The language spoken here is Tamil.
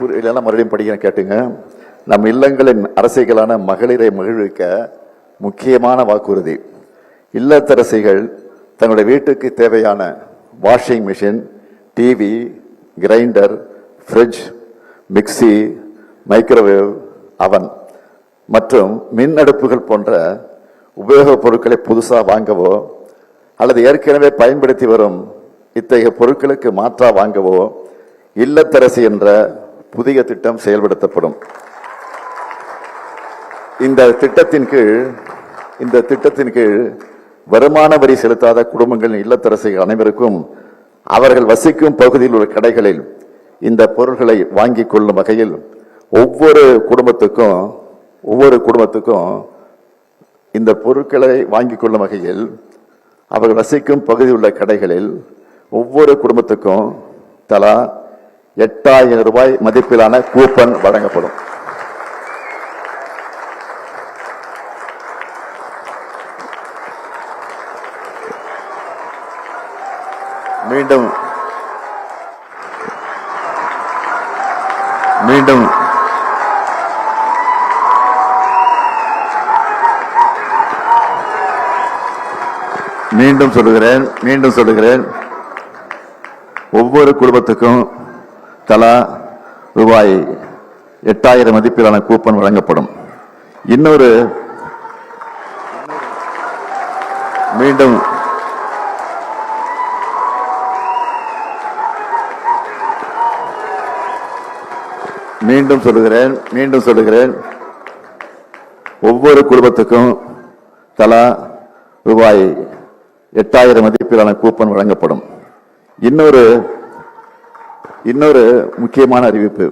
இல்லைன்னா மறுபடியும் படிக்கிறேன் கேட்டுங்க. நம் இல்லங்களின் அரசிகளான மகளிரை மகிழ்விக்க முக்கியமான வாக்குறுதி. இல்லத்தரசிகள் தங்களுடைய வீட்டுக்கு தேவையான washing machine, TV, grinder, fridge, mixie, microwave, அவன் மற்றும் மின் அடுப்புகள் போன்ற உபயோகப் பொருட்களை புதுசாக வாங்கவோ அல்லது ஏற்கனவே பயன்படுத்தி வரும் இத்தகைய பொருட்களுக்கு மாற்றா வாங்கவோ இல்லத்தரசி என்ற புதிய திட்டம் செயல்படுத்தப்படும். இந்த திட்டத்தின் கீழ் வருமான வரி செலுத்தாத குடும்பங்களின் இல்லத்தரசிகள் அனைவருக்கும் அவர்கள் வசிக்கும் பகுதியில் உள்ள கடைகளில் இந்த பொருட்களை வாங்கிக் கொள்ளும் வகையில் ஒவ்வொரு குடும்பத்துக்கும் இந்த பொருட்களை வாங்கிக் கொள்ளும் வகையில் அவர்கள் வசிக்கும் பகுதியில் உள்ள கடைகளில் ஒவ்வொரு குடும்பத்துக்கும் தலா 8000 ரூபாய் மதிப்பிலான கூப்பன் வழங்கப்படும். மீண்டும் சொல்லுகிறேன் ஒவ்வொரு குடும்பத்துக்கும் தலா ரூபாய் 8000 மதிப்பிலான கூப்பன் வழங்கப்படும். மீண்டும் சொல்லுகிறேன் ஒவ்வொரு குடும்பத்துக்கும் தலா ரூபாய் 8000 மதிப்பிலான கூப்பன் வழங்கப்படும். இன்னொரு முக்கியமான அறிவிப்பு.